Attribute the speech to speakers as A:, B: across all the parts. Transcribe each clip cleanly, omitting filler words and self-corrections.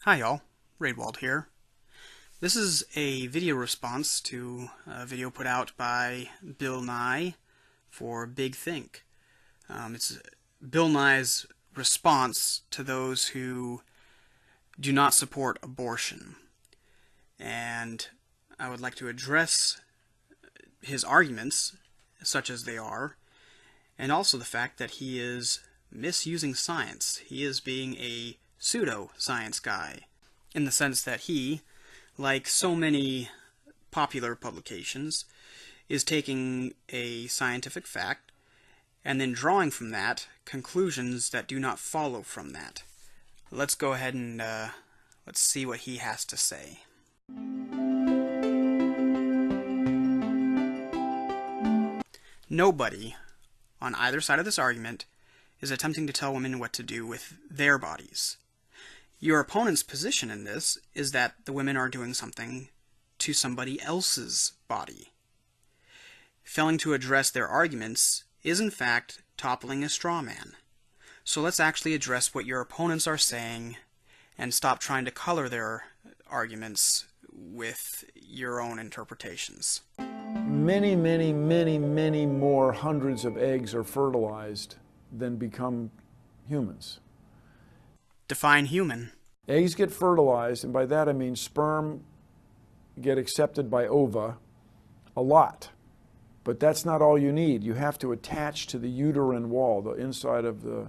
A: Hi y'all, Raidwald here. This is a video response to a video put out by Bill Nye for Big Think. It's Bill Nye's response to those who do not support abortion. And I would like to address his arguments, such as they are, and also the fact that he is misusing science. He is being a pseudo-science guy, in the sense that he, like so many popular publications, is taking a scientific fact and then drawing from that conclusions that do not follow from that. Let's go ahead and let's see what he has to say. Nobody on either side of this argument is attempting to tell women what to do with their bodies. Your opponent's position in this is that the women are doing something to somebody else's body. Failing to address their arguments is in fact toppling a straw man. So let's actually address what your opponents are saying and stop trying to color their arguments with your own interpretations.
B: Many more hundreds of eggs are fertilized than become humans.
A: Define human.
B: Eggs get fertilized, and by that I mean sperm get accepted by ova a lot. But that's not all you need. You have to attach to the uterine wall, the inside of a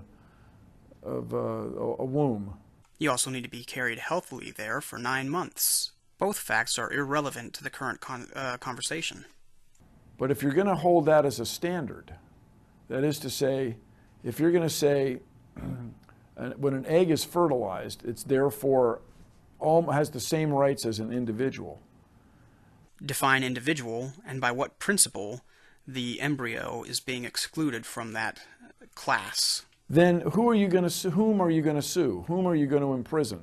B: womb.
A: You also need to be carried healthily there for 9 months. Both facts are irrelevant to the current conversation.
B: But if you're going to hold that as a standard, that is to say, if you're going to say when an egg is fertilized, it's therefore has the same rights as an individual.
A: Define individual, and by what principle the embryo is being excluded from that class.
B: Then whom are you going to sue? Whom are you going to imprison?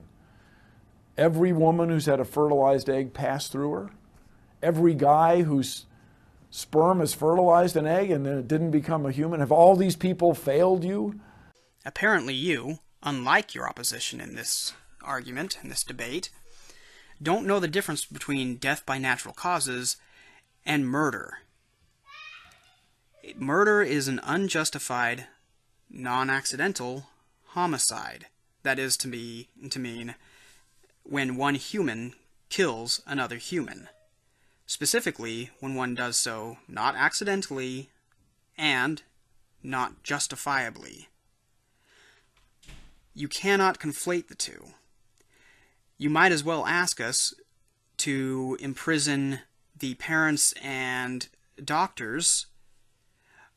B: Every woman who's had a fertilized egg pass through her? Every guy whose sperm has fertilized an egg and then it didn't become a human? Have all these people failed you?
A: Apparently you, unlike your opposition in this argument, in this debate, don't know the difference between death by natural causes and murder. Murder is an unjustified, non-accidental homicide. That is to mean when one human kills another human. Specifically, when one does so not accidentally and not justifiably. You cannot conflate the two. You might as well ask us to imprison the parents and doctors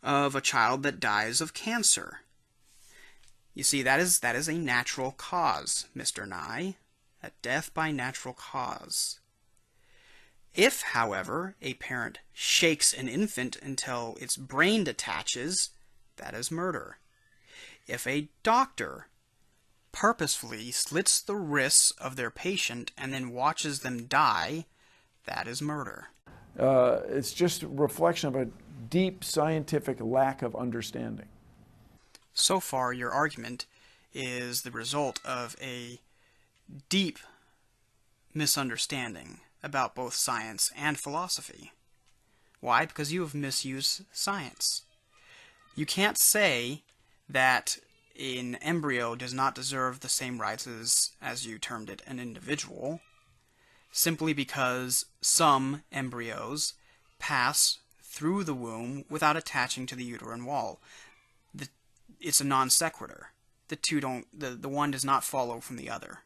A: of a child that dies of cancer. You see, that is a natural cause, Mr. Nye. A death by natural cause. If, however, a parent shakes an infant until its brain detaches, that is murder. If a doctor purposefully slits the wrists of their patient and then watches them die, that is murder.
B: It's just a reflection of a deep scientific lack of understanding.
A: So far, your argument is the result of a deep misunderstanding about both science and philosophy. Why? Because you have misused science. You can't say that an embryo does not deserve the same rights as you termed it, an individual, simply because some embryos pass through the womb without attaching to the uterine wall. It's a non sequitur. The one does not follow from the other.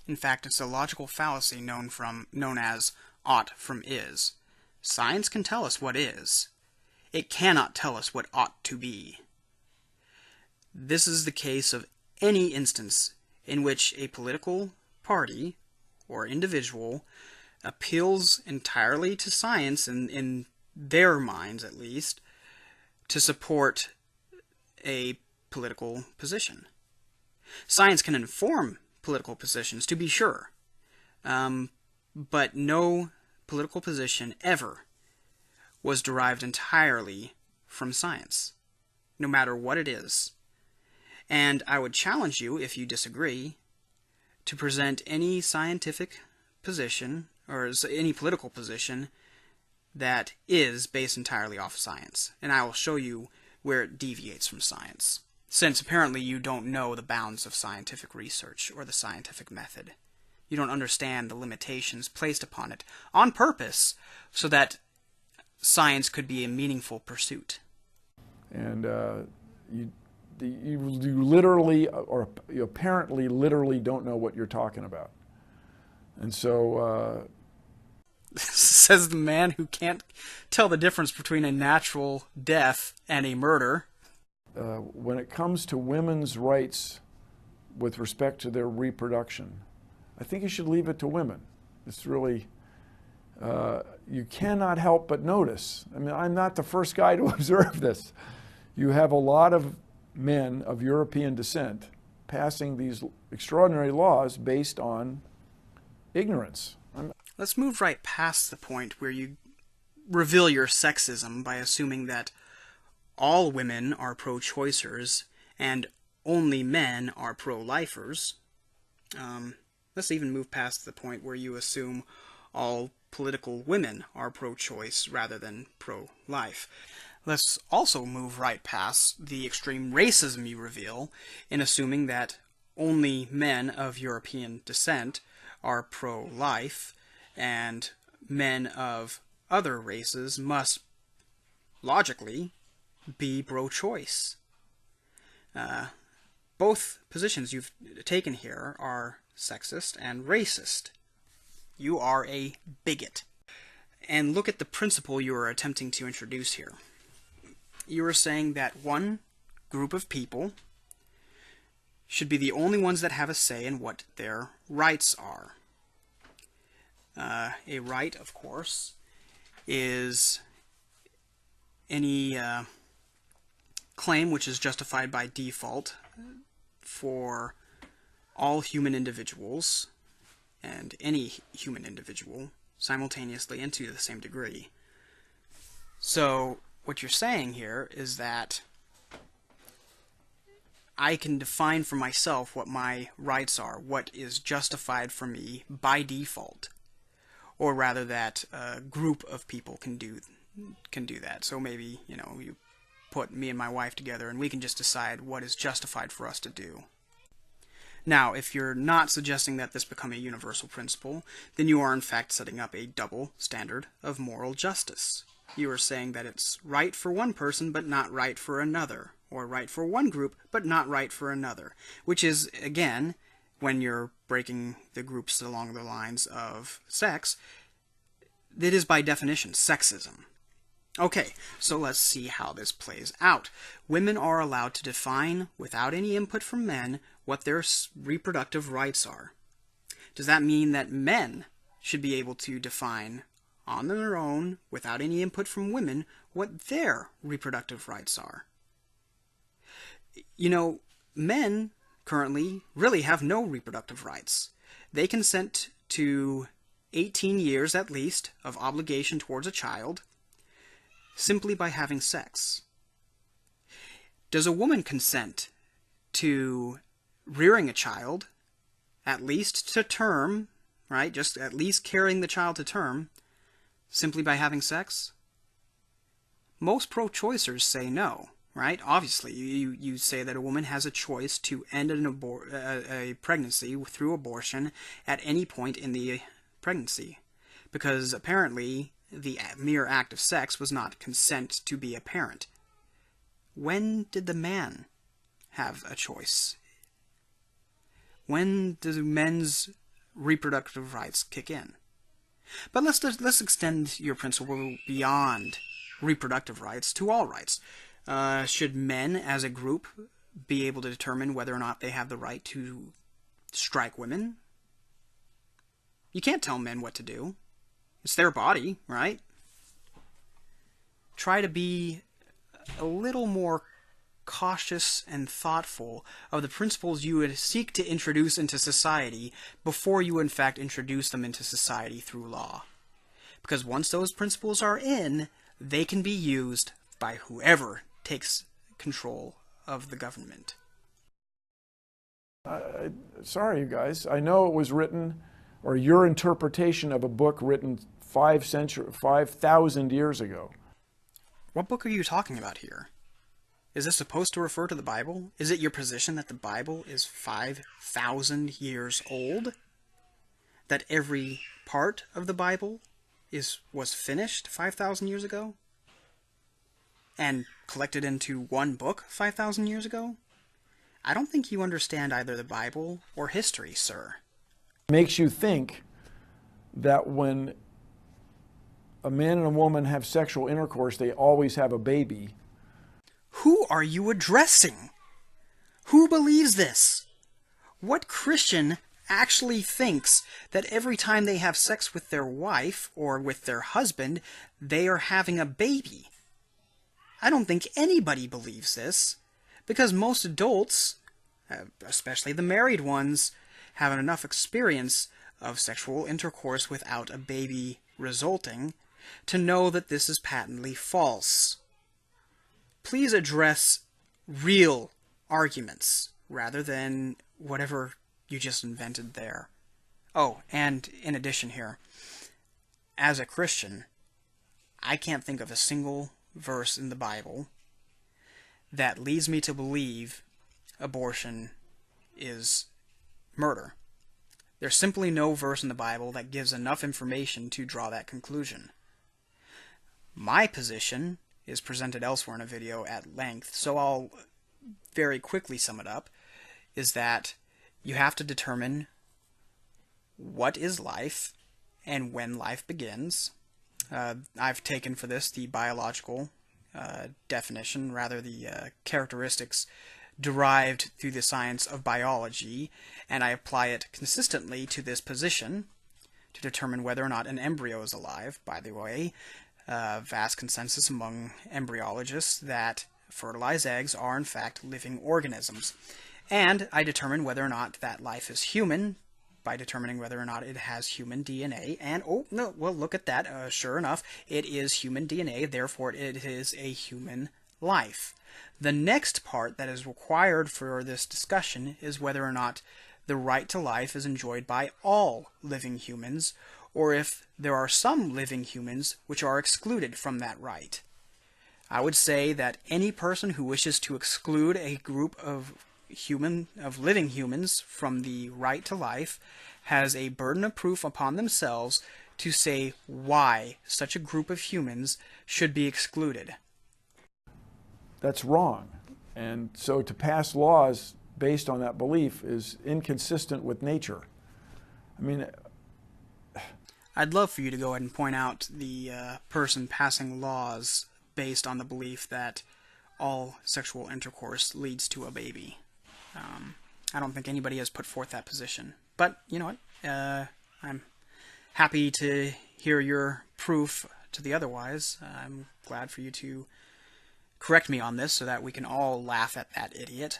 A: In fact, it's a logical fallacy known as ought from is. Science can tell us what is. It cannot tell us what ought to be. This is the case of any instance in which a political party or individual appeals entirely to science, in their minds at least, to support a political position. Science can inform political positions, to be sure, but no political position ever was derived entirely from science, no matter what it is. And I would challenge you, if you disagree, to present any scientific position or any political position that is based entirely off science. And I will show you where it deviates from science, since apparently you don't know the bounds of scientific research or the scientific method. You don't understand the limitations placed upon it on purpose so that science could be a meaningful pursuit.
B: And you literally, or you apparently literally don't know what you're talking about. And so...
A: says the man who can't tell the difference between a natural death and a murder.
B: When it comes to women's rights with respect to their reproduction, I think you should leave it to women. It's really, you cannot help but notice. I mean, I'm not the first guy to observe this. You have a lot of men of European descent passing these extraordinary laws based on ignorance.
A: Let's move right past the point where you reveal your sexism by assuming that all women are pro-choicers and only men are pro-lifers. Let's even move past the point where you assume all political women are pro-choice rather than pro-life. Let's also move right past the extreme racism you reveal in assuming that only men of European descent are pro-life, and men of other races must, logically, be pro-choice. Both positions you've taken here are sexist and racist. You are a bigot. And look at the principle you are attempting to introduce here. You are saying that one group of people should be the only ones that have a say in what their rights are. A right, of course, is any claim which is justified by default for all human individuals, and any human individual, simultaneously and to the same degree. So, what you're saying here is that I can define for myself what my rights are, what is justified for me by default. Or rather that a group of people can do that. So maybe, you put me and my wife together and we can just decide what is justified for us to do. Now, if you're not suggesting that this become a universal principle, then you are in fact setting up a double standard of moral justice. You are saying that it's right for one person but not right for another, or right for one group but not right for another, which is, again, when you're breaking the groups along the lines of sex, it is by definition sexism. Okay, so let's see how this plays out. Women are allowed to define, without any input from men, what their reproductive rights are. Does that mean that men should be able to define on their own, without any input from women, what their reproductive rights are? Men currently really have no reproductive rights. They consent to 18 years at least of obligation towards a child simply by having sex. Does a woman consent to rearing a child, at least to term, right? Just at least carrying the child to term, simply by having sex? Most pro-choicers say no. Right? Obviously, you say that a woman has a choice to end a pregnancy through abortion at any point in the pregnancy, because apparently the mere act of sex was not consent to be a parent. When did the man have a choice? When do men's reproductive rights kick in? But let's extend your principle beyond reproductive rights to all rights. Should men, as a group, be able to determine whether or not they have the right to strike women? You can't tell men what to do. It's their body, right? Try to be a little more cautious and thoughtful of the principles you would seek to introduce into society before you in fact introduce them into society through law. Because once those principles are in, they can be used by whoever takes control of the government.
B: Sorry, you guys. I know it was written, or your interpretation of a book written 5,000 years ago.
A: What book are you talking about here? Is this supposed to refer to the Bible? Is it your position that the Bible is 5,000 years old? That every part of the Bible was finished 5,000 years ago? And collected into one book 5,000 years ago? I don't think you understand either the Bible or history, sir.
B: Makes you think that when a man and a woman have sexual intercourse, they always have a baby.
A: Who are you addressing? Who believes this? What Christian actually thinks that every time they have sex with their wife or with their husband, they are having a baby? I don't think anybody believes this, because most adults, especially the married ones, have enough experience of sexual intercourse without a baby resulting to know that this is patently false. Please address real arguments rather than whatever you just invented there. Oh, and in addition here, as a Christian, I can't think of a single verse in the Bible that leads me to believe abortion is murder. There's simply no verse in the Bible that gives enough information to draw that conclusion. My position is presented elsewhere in a video at length, so I'll very quickly sum it up, is that you have to determine what is life and when life begins. I've taken for this the biological definition, rather the characteristics derived through the science of biology, and I apply it consistently to this position to determine whether or not an embryo is alive. By the way, vast consensus among embryologists that fertilized eggs are in fact living organisms. And I determine whether or not that life is human by determining whether or not it has human DNA. And, oh, no, well, look at that. Sure enough, it is human DNA, therefore it is a human life. The next part that is required for this discussion is whether or not the right to life is enjoyed by all living humans, or if there are some living humans which are excluded from that right. I would say that any person who wishes to exclude a group of living humans from the right to life has a burden of proof upon themselves to say why such a group of humans should be excluded.
B: That's wrong. And so to pass laws based on that belief is inconsistent with nature. I mean,
A: I'd love for you to go ahead and point out the person passing laws based on the belief that all sexual intercourse leads to a baby. I don't think anybody has put forth that position. But, you know what? I'm happy to hear your proof to the otherwise. I'm glad for you to correct me on this so that we can all laugh at that idiot.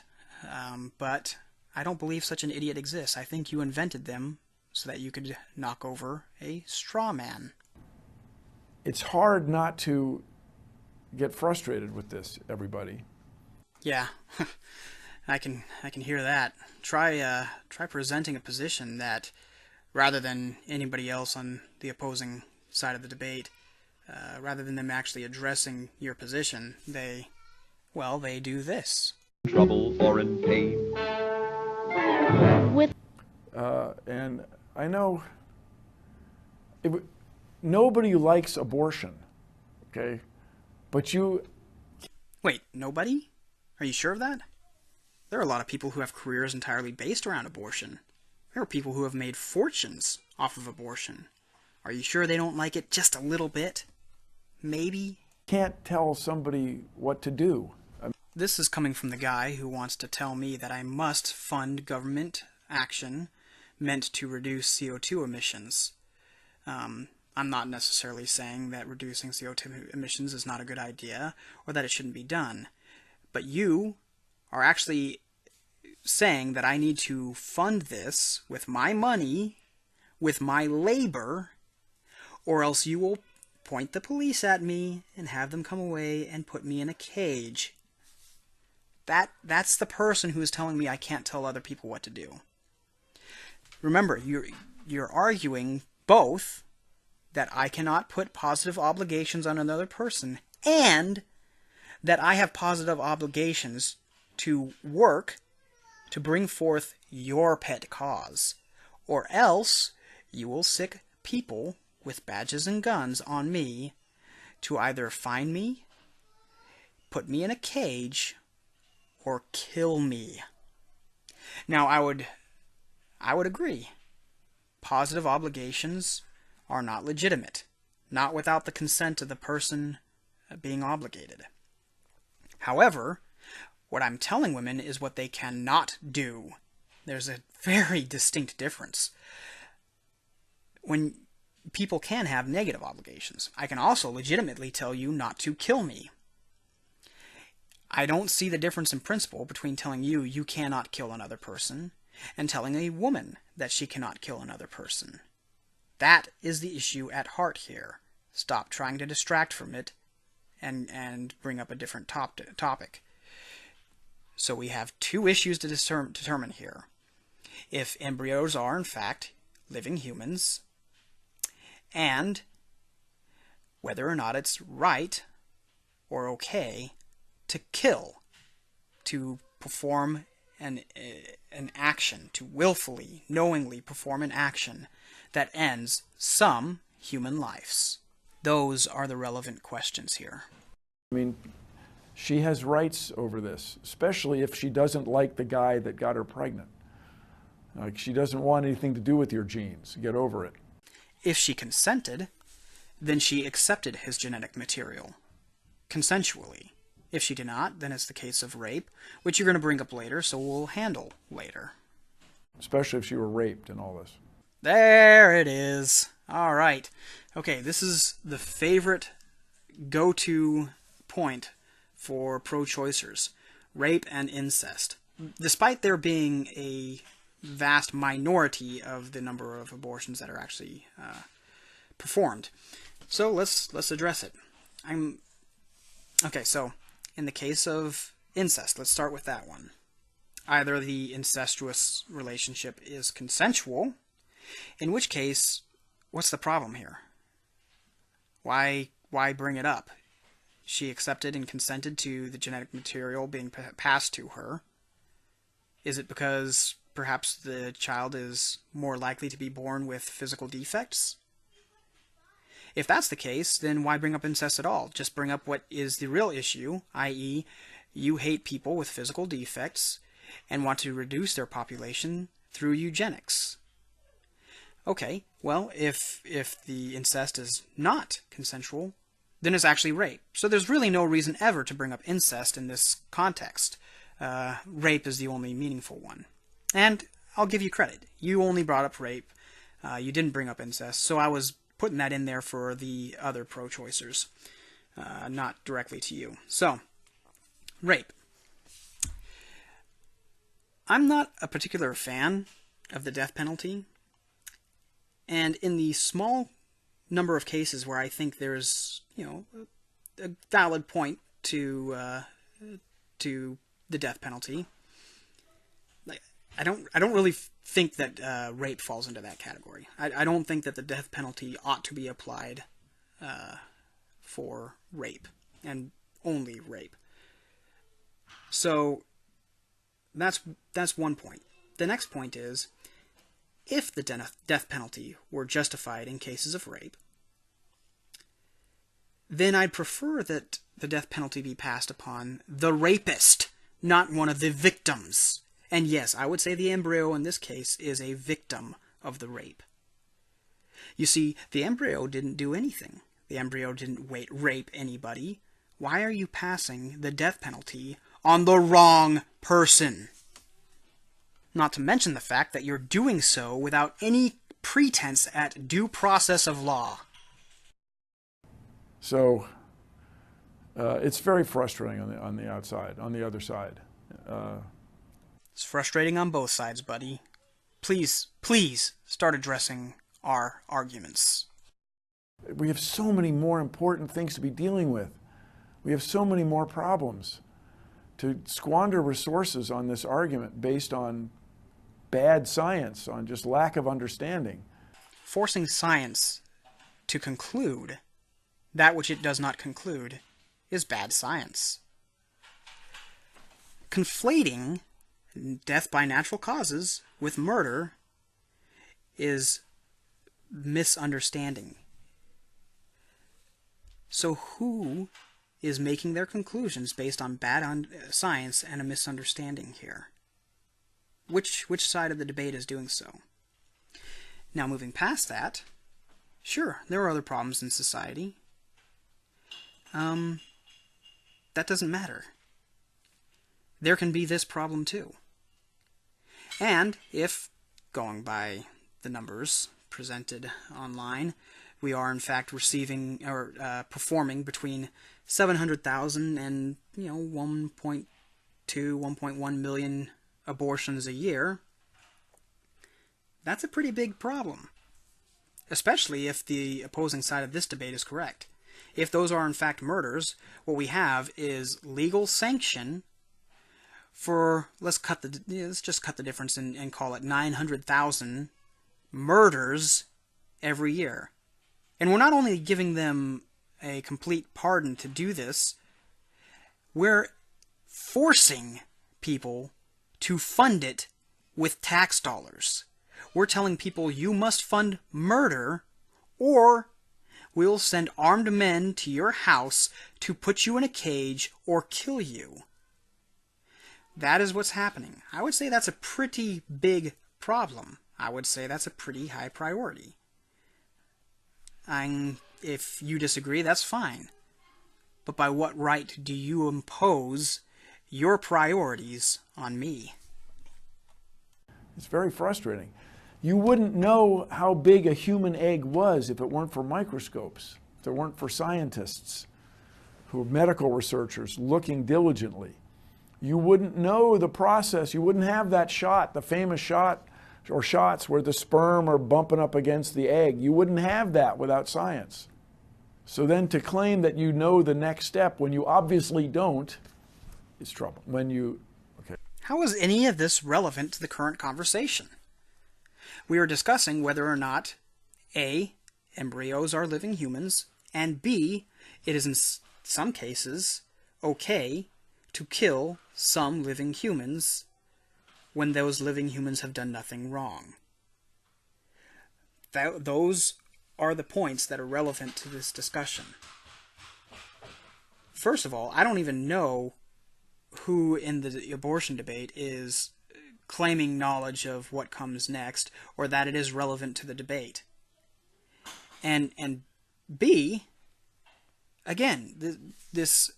A: But I don't believe such an idiot exists. I think you invented them so that you could knock over a straw man.
B: it's hard not to get frustrated with this, everybody.
A: Yeah. I can hear that. Try presenting a position that, rather than anybody else on the opposing side of the debate, rather than them actually addressing your position, they do this.
C: Trouble or in pain.
B: And I know nobody likes abortion, okay? But you...
A: Wait, nobody? Are you sure of that? There are a lot of people who have careers entirely based around abortion. There are people who have made fortunes off of abortion. Are you sure they don't like it just a little bit? Maybe?
B: Can't tell somebody what to do.
A: This is coming from the guy who wants to tell me that I must fund government action meant to reduce CO2 emissions. I'm not necessarily saying that reducing CO2 emissions is not a good idea, or that it shouldn't be done. But you are actually saying that I need to fund this with my money, with my labor, or else you will point the police at me and have them come away and put me in a cage. That's the person who is telling me I can't tell other people what to do. Remember, you're arguing both that I cannot put positive obligations on another person and that I have positive obligations to work to bring forth your pet cause, or else you will sick people with badges and guns on me to either find me, put me in a cage, or kill me. Now, I would agree. Positive obligations are not legitimate, not without the consent of the person being obligated. However, what I'm telling women is what they cannot do. There's a very distinct difference. When people can have negative obligations, I can also legitimately tell you not to kill me. I don't see the difference in principle between telling you you cannot kill another person and telling a woman that she cannot kill another person. That is the issue at heart here. Stop trying to distract from it and bring up a different topic. So we have two issues to determine here. If embryos are, in fact, living humans, and whether or not it's right or okay to kill, to perform an action, to willfully, knowingly perform an action that ends some human lives. Those are the relevant questions here.
B: I mean, she has rights over this, especially if she doesn't like the guy that got her pregnant. Like, she doesn't want anything to do with your genes. Get over it.
A: If she consented, then she accepted his genetic material consensually. If she did not, then it's the case of rape, which you're going to bring up later, so we'll handle later.
B: Especially if she were raped and all this.
A: There it is. All right. Okay, this is the favorite go-to point for pro-choicers: rape and incest. Despite there being a vast minority of the number of abortions that are actually performed. So let's address it. Okay, so in the case of incest, let's start with that one. Either the incestuous relationship is consensual, in which case, what's the problem here? Why bring it up? She accepted and consented to the genetic material being passed to her. Is it because perhaps the child is more likely to be born with physical defects? If that's the case, then why bring up incest at all? Just bring up what is the real issue, i.e., you hate people with physical defects and want to reduce their population through eugenics. Okay, well, if the incest is not consensual, then it's actually rape. So there's really no reason ever to bring up incest in this context. Rape is the only meaningful one. And I'll give you credit. You only brought up rape. You didn't bring up incest. So I was putting that in there for the other pro-choicers, not directly to you. So, rape. I'm not a particular fan of the death penalty. And in the small number of cases where I think there's, a valid point to the death penalty, I don't really think that rape falls into that category. I don't think that the death penalty ought to be applied for rape, and only rape. So that's one point. The next point is, if the death penalty were justified in cases of rape, then I'd prefer that the death penalty be passed upon the rapist, not one of the victims. And yes, I would say the embryo in this case is a victim of the rape. You see, the embryo didn't do anything. The embryo didn't rape anybody. Why are you passing the death penalty on the wrong person? Not to mention the fact that you're doing so without any pretense at due process of law.
B: So it's very frustrating on the outside, on the other side.
A: It's frustrating on both sides, buddy. Please start addressing our arguments.
B: We have so many more important things to be dealing with. We have so many more problems. to squander resources on this argument based on bad science, on just lack of understanding.
A: Forcing science to conclude that which it does not conclude is bad science. Conflating death by natural causes with murder is misunderstanding. So who is making their conclusions based on bad science and a misunderstanding here? Which side of the debate is doing so? Now, moving past that, sure, there are other problems in society. That doesn't matter. There can be this problem too. And if, going by the numbers presented online, we are in fact receiving or performing between 700,000 and 1.2, 1.1 million abortions a year, that's a pretty big problem. Especially if the opposing side of this debate is correct. If those are in fact murders, what we have is legal sanction for, let's just cut the difference and call it 900,000 murders every year. And we're not only giving them a complete pardon to do this, we're forcing people to fund it with tax dollars. We're telling people you must fund murder or we'll send armed men to your house to put you in a cage or kill you. That is what's happening. I would say that's a pretty big problem. I would say that's a pretty high priority. If you disagree, that's fine. But by what right do you impose your priorities on me?
B: It's very frustrating. You wouldn't know how big a human egg was if it weren't for microscopes, if it weren't for scientists who are medical researchers looking diligently. You wouldn't know the process. You wouldn't have that shot, the famous shot or shots where the sperm are bumping up against the egg. You wouldn't have that without science. So then to claim that you know the next step when you obviously don't is trouble.
A: How is any of this relevant to the current conversation? We are discussing whether or not A, embryos are living humans, and B, it is in some cases okay to kill some living humans when those living humans have done nothing wrong. Those are the points that are relevant to this discussion. First of all, I don't even know who in the abortion debate is claiming knowledge of what comes next or that it is relevant to the debate. And B, again, this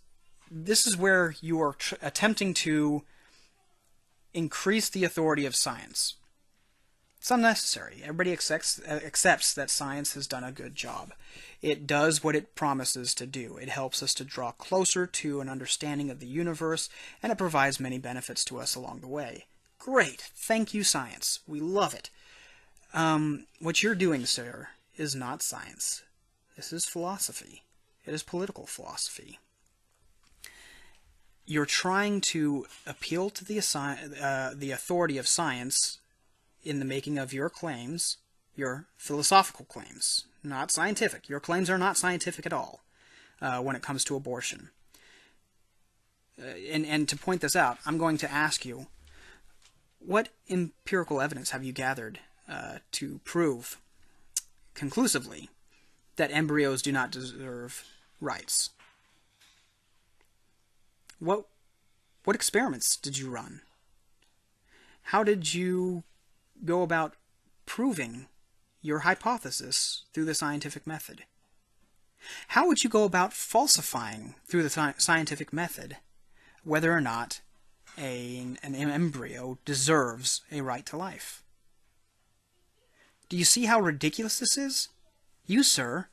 A: is where you are attempting to increase the authority of science. It's unnecessary. Everybody accepts that science has done a good job. It does what it promises to do. It helps us to draw closer to an understanding of the universe, and it provides many benefits to us along the way. Great. Thank you, science. We love it. What you're doing, sir, is not science. This is philosophy. It is political philosophy. You're trying to appeal to the authority of science in the making of your claims, your philosophical claims, not scientific. Your claims are not scientific at all when it comes to abortion. And to point this out, I'm going to ask you, what empirical evidence have you gathered to prove conclusively that embryos do not deserve rights? What experiments did you run? How did you go about proving your hypothesis through the scientific method? How would you go about falsifying through the scientific method whether or not an embryo deserves a right to life? Do you see how ridiculous this is? You, sir,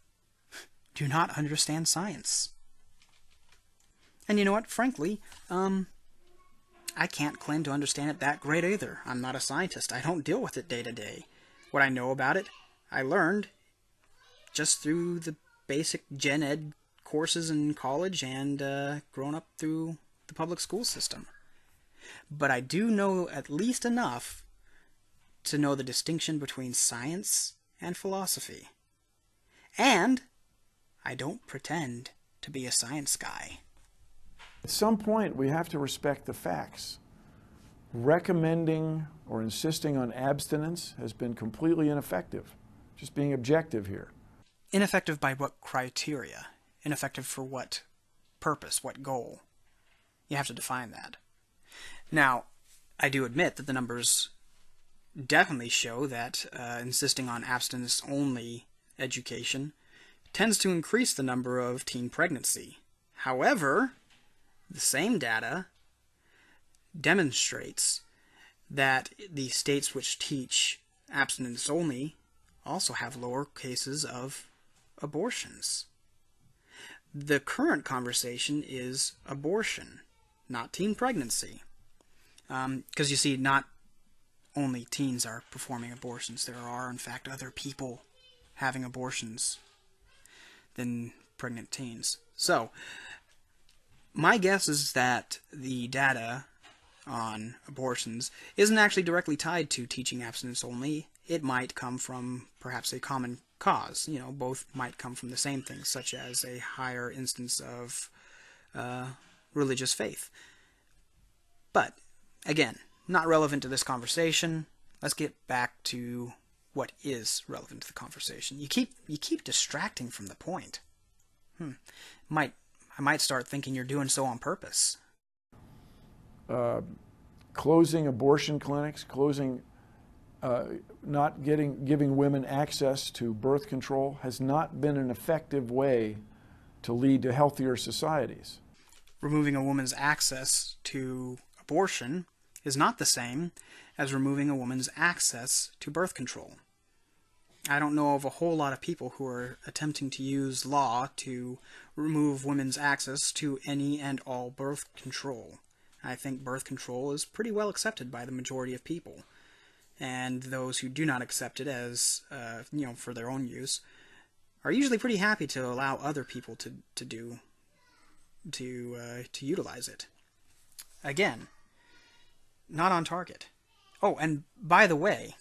A: do not understand science. And you know what? Frankly, I can't claim to understand it that great either. I'm not a scientist. I don't deal with it day to day. What I know about it, I learned just through the basic gen ed courses in college and grown up through the public school system. But I do know at least enough to know the distinction between science and philosophy. And I don't pretend to be a science guy.
B: At some point, we have to respect the facts. Recommending or insisting on abstinence has been completely ineffective. Just being objective here.
A: Ineffective by what criteria? Ineffective for what purpose, what goal? You have to define that. Now, I do admit that the numbers definitely show that insisting on abstinence-only education tends to increase the number of teen pregnancy. However, the same data demonstrates that the states which teach abstinence only also have lower cases of abortions. The current conversation is abortion, not teen pregnancy. Because you see, not only teens are performing abortions, there are in fact other people having abortions than pregnant teens. So, my guess is that the data on abortions isn't actually directly tied to teaching abstinence only. It might come from perhaps a common cause. You know, both might come from the same thing, such as a higher instance of religious faith. But, again, not relevant to this conversation. Let's get back to what is relevant to the conversation. You keep distracting from the point. I might start thinking you're doing so on purpose.
B: Closing abortion clinics, not giving women access to birth control has not been an effective way to lead to healthier societies.
A: Removing a woman's access to abortion is not the same as removing a woman's access to birth control. I don't know of a whole lot of people who are attempting to use law to remove women's access to any and all birth control. I think birth control is pretty well accepted by the majority of people. And those who do not accept it as, for their own use, are usually pretty happy to allow other people to utilize it. Again, not on target. Oh, and by the way,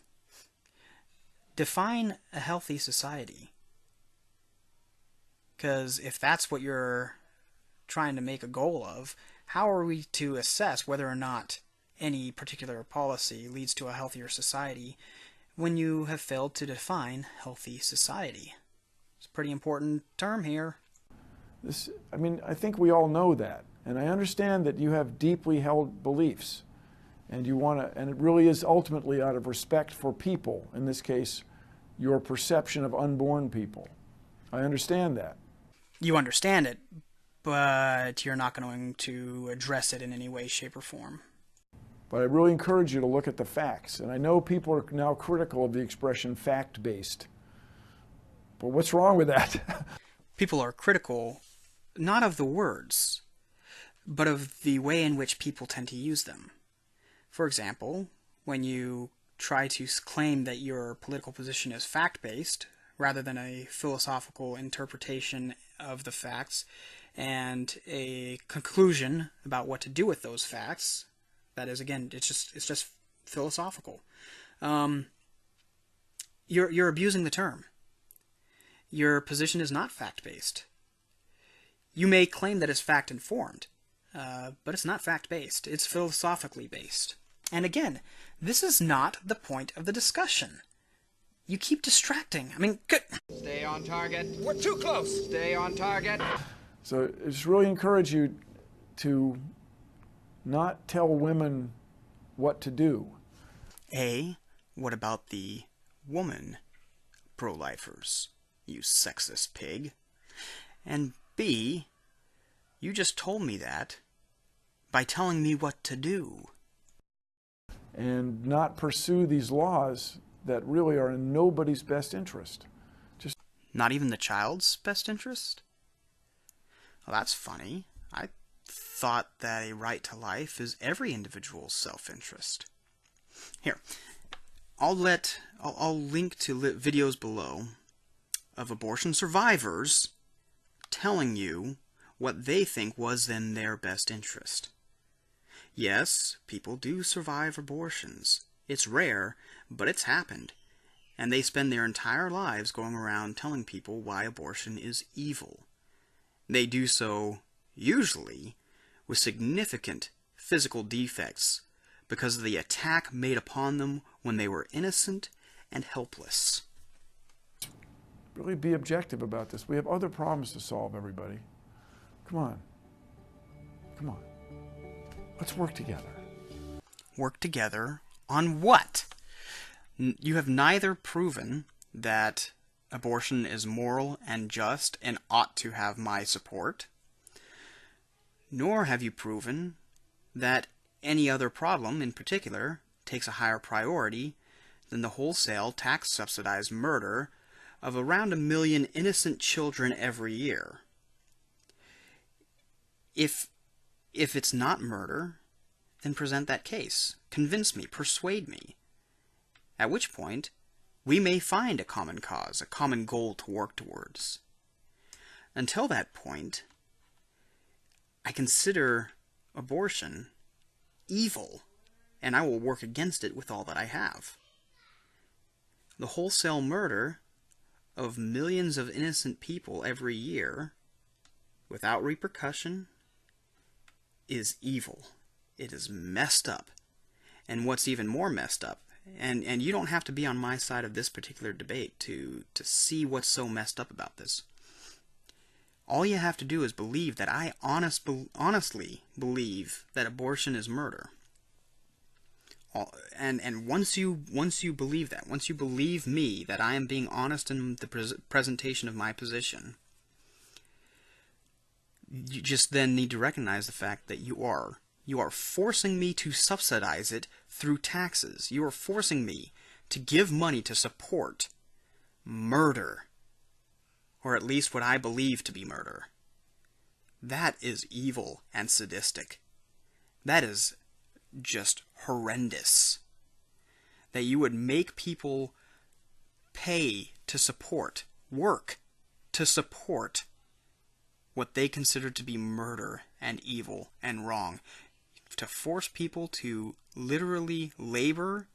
A: define a healthy society. Because if that's what you're trying to make a goal of, how are we to assess whether or not any particular policy leads to a healthier society when you have failed to define healthy society? It's a pretty important term here.
B: I think we all know that. And I understand that you have deeply held beliefs. And and it really is ultimately out of respect for people, in this case, your perception of unborn people. I understand that.
A: You understand it, but you're not going to address it in any way, shape, or form.
B: But I really encourage you to look at the facts. And I know people are now critical of the expression fact-based. But what's wrong with that?
A: People are critical not of the words, but of the way in which people tend to use them. For example, when you try to claim that your political position is fact-based, rather than a philosophical interpretation of the facts and a conclusion about what to do with those facts, that is, again, it's just philosophical. You're abusing the term. Your position is not fact-based. You may claim that it's fact-informed, but it's not fact-based. It's philosophically based. And again, this is not the point of the discussion. You keep distracting. Good.
D: Stay on target. We're too close. Stay on target.
B: So I just really encourage you to not tell women what to do.
A: A, what about the woman pro-lifers, you sexist pig? And B, you just told me that by telling me what to do.
B: And not pursue these laws that really are in nobody's best interest.
A: Not even the child's best interest? Well, that's funny. I thought that a right to life is every individual's self-interest. Here, I'll link to videos below of abortion survivors telling you what they think was in their best interest. Yes, people do survive abortions. It's rare, but it's happened. And they spend their entire lives going around telling people why abortion is evil. They do so, usually, with significant physical defects because of the attack made upon them when they were innocent and helpless.
B: Really be objective about this. We have other problems to solve, everybody. Come on. Come on. Let's work together.
A: Work together on what? You have neither proven that abortion is moral and just and ought to have my support, nor have you proven that any other problem in particular takes a higher priority than the wholesale tax-subsidized murder of around 1 million innocent children every year. If it's not murder, then present that case. Convince me, persuade me. At which point, we may find a common cause, a common goal to work towards. Until that point, I consider abortion evil, and I will work against it with all that I have. The wholesale murder of millions of innocent people every year, without repercussion, is evil. It is messed up. And what's even more messed up, and you don't have to be on my side of this particular debate to see what's so messed up about this. All you have to do is believe that I honestly believe that abortion is murder. And once you believe that, once you believe me that I am being honest in the presentation of my position, you just then need to recognize the fact that you are forcing me to subsidize it through taxes. You are forcing me to give money to support murder, or at least what I believe to be murder. That is evil and sadistic. That is just horrendous. That you would make people pay to support, work to support what they consider to be murder and evil and wrong. To force people to literally labor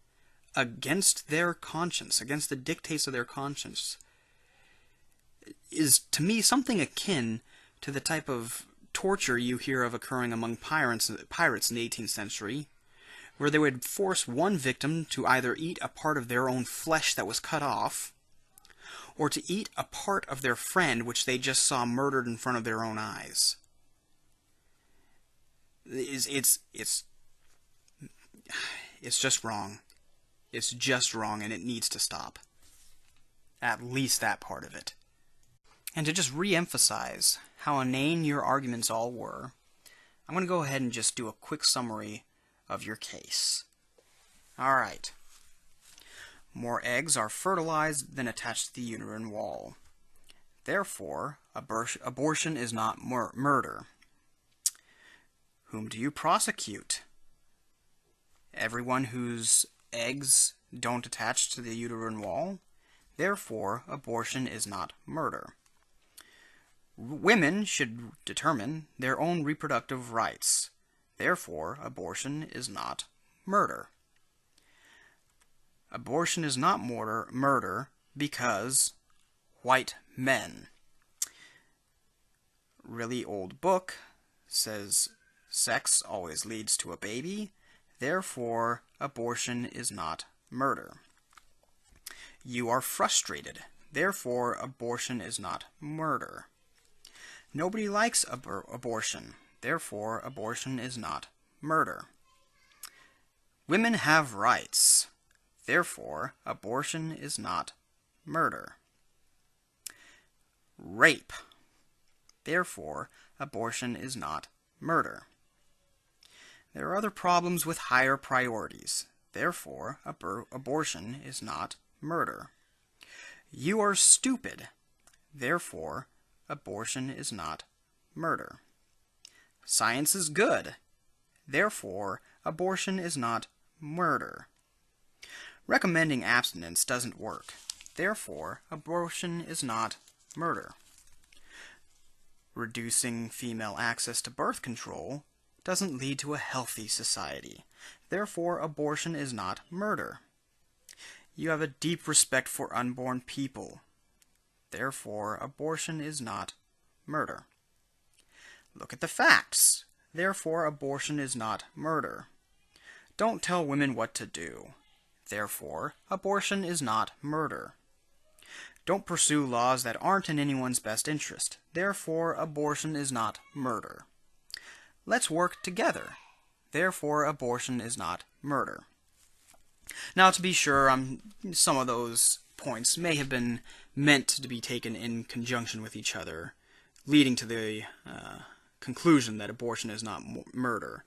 A: against their conscience, against the dictates of their conscience, is to me something akin to the type of torture you hear of occurring among pirates in the 18th century, where they would force one victim to either eat a part of their own flesh that was cut off, or to eat a part of their friend which they just saw murdered in front of their own eyes. It's just wrong. It's just wrong, and it needs to stop. At least that part of it. And to just re-emphasize how inane your arguments all were, I'm going to go ahead and just do a quick summary of your case. Alright. More eggs are fertilized than attached to the uterine wall. Therefore, abortion is not murder. Whom do you prosecute? Everyone whose eggs don't attach to the uterine wall. Therefore, abortion is not murder. Women should determine their own reproductive rights. Therefore, abortion is not murder. Abortion is not murder because white men. Really old book says sex always leads to a baby. Therefore, abortion is not murder. You are frustrated. Therefore, abortion is not murder. Nobody likes abortion. Therefore, abortion is not murder. Women have rights. Therefore, abortion is not murder. Rape. Therefore, abortion is not murder. There are other problems with higher priorities. Therefore, abortion is not murder. You are stupid. Therefore, abortion is not murder. Science is good. Therefore, abortion is not murder. Recommending abstinence doesn't work. Therefore, abortion is not murder. Reducing female access to birth control doesn't lead to a healthy society. Therefore, abortion is not murder. You have a deep respect for unborn people. Therefore, abortion is not murder. Look at the facts. Therefore, abortion is not murder. Don't tell women what to do. Therefore, abortion is not murder. Don't pursue laws that aren't in anyone's best interest. Therefore, abortion is not murder. Let's work together. Therefore, abortion is not murder. Now, to be sure, some of those points may have been meant to be taken in conjunction with each other, leading to the conclusion that abortion is not murder.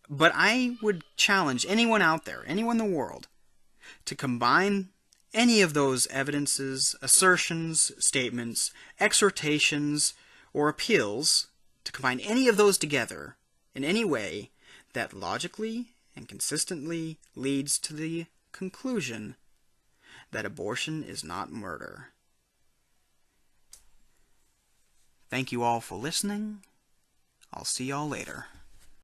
A: But I would challenge anyone out there, anyone in the world, to combine any of those evidences, assertions, statements, exhortations, or appeals, to combine any of those together in any way that logically and consistently leads to the conclusion that abortion is not murder. Thank you all for listening. I'll see y'all later.